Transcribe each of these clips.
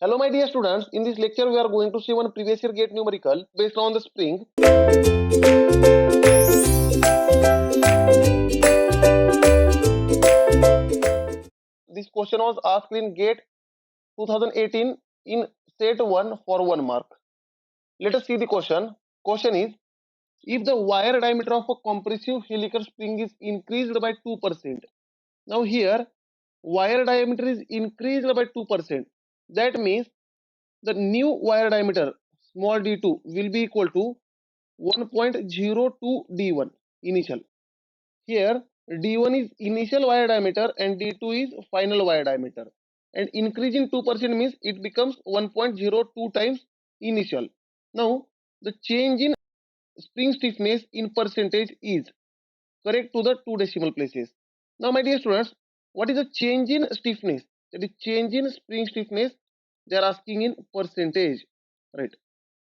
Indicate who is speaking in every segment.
Speaker 1: Hello my dear students, in this lecture we are going to see one previous year gate numerical based on the spring. This question was asked in gate 2018 in set 1 for 1 mark. Let us see the question. Question is, if the wire diameter of a compressive helical spring is increased by 2%. Now here wire diameter is increased by 2%. That means the new wire diameter small d2 will be equal to 1.02 d1 initial. Here d1 is initial wire diameter and d2 is final wire diameter, and increasing 2% means it becomes 1.02 times initial. Now the change in spring stiffness in percentage is correct to the two decimal places. Now my dear students, what is the change in stiffness? That is change in spring stiffness. They are asking in percentage, right?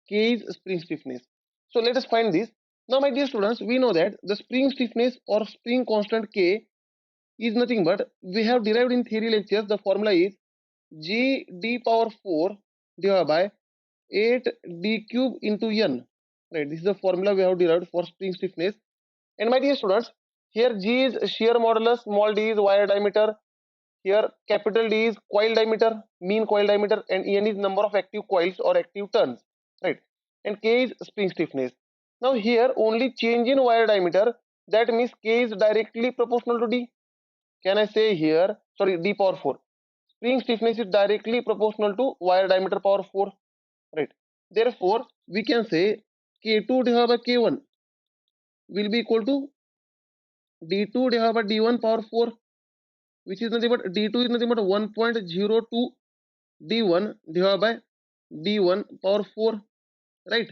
Speaker 1: K is spring stiffness. So let us find this. Now my dear students, we know that the spring stiffness or spring constant K is nothing but, we have derived in theory lectures, the formula is G d power 4 divided by 8 d cube into n, right? This is the formula we have derived for spring stiffness. And my dear students, here G is shear modulus, small d is wire diameter, here capital D is coil diameter, mean coil diameter, and N is number of active coils or active turns, right? And K is spring stiffness. Now here only change in wire diameter, that means K is directly proportional to D. Can I say here, sorry, D power 4. Spring stiffness is directly proportional to wire diameter power 4, right? Therefore, we can say K2 divided by K1 will be equal to D2 divided by D1 power 4, which is nothing but D2 is nothing but 1.02 D1 divided by D1 power 4, right?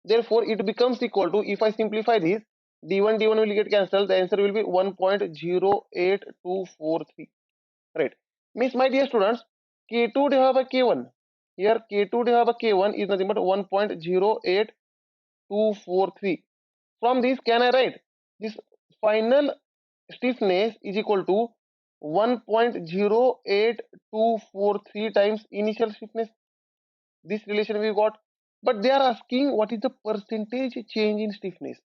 Speaker 1: Therefore, it becomes equal to, if I simplify this, D1 will get cancelled, the answer will be 1.08243, right? Means my dear students, K2 divided by K1, here K2 divided by K1 is nothing but 1.08243. From this, can I write this final stiffness is equal to 1.08243 times initial stiffness? This relation we got, but they are asking what is the percentage change in stiffness.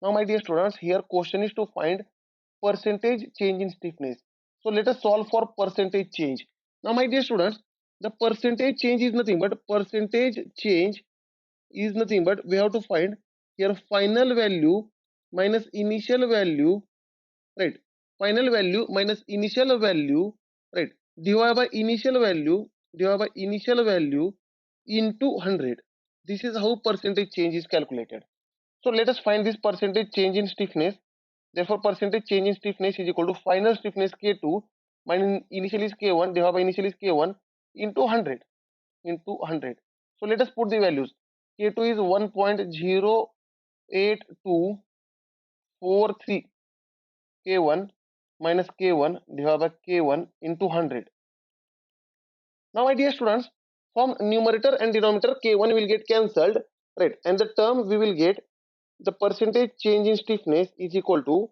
Speaker 1: Now my dear students, here question is to find percentage change in stiffness. So let us solve for percentage change. Now my dear students, the percentage change is nothing but we have to find here final value minus initial value, right? Final value minus initial value, right? Divided by initial value into 100. This is how percentage change is calculated. So let us find this percentage change in stiffness. Therefore, percentage change in stiffness is equal to final stiffness K2 minus initial is K1 divided by initial is K1 into 100. So let us put the values. K2 is 1.08243. K1 minus K1 divided by K1 into 100. Now my dear students, from numerator and denominator K1 will get cancelled, right? And the term we will get, the percentage change in stiffness is equal to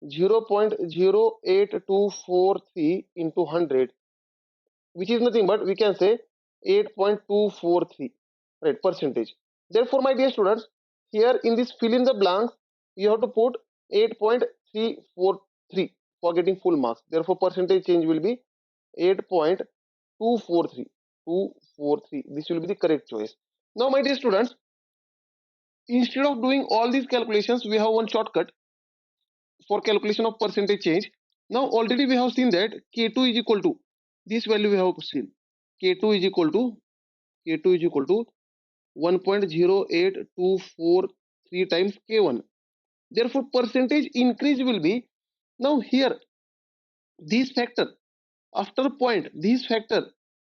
Speaker 1: 0.08243 into 100, which is nothing but, we can say 8.243, right, percentage. Therefore my dear students, here in this fill in the blanks you have to put 8.343 for getting full marks. Therefore percentage change will be 8.243. This will be the correct choice. Now my dear students, instead of doing all these calculations, we have one shortcut for calculation of percentage change. Now already we have seen that K2 is equal to, this value we have seen, K2 is equal to 1.08243 times K1. Therefore percentage increase will be, now here this factor, after point, this factor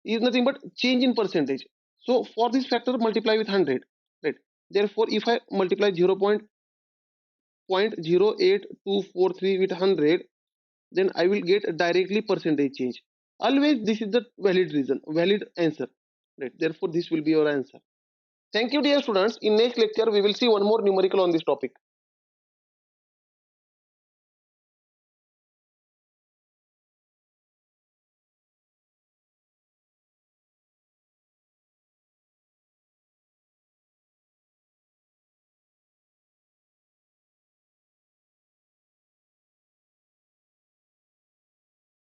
Speaker 1: is nothing but change in percentage. So for this factor multiply with 100, right? Therefore if I multiply 0.08243 with 100, then I will get directly percentage change. Always this is the valid answer, right? Therefore this will be your answer. Thank you dear students. In next lecture we will see one more numerical on this topic.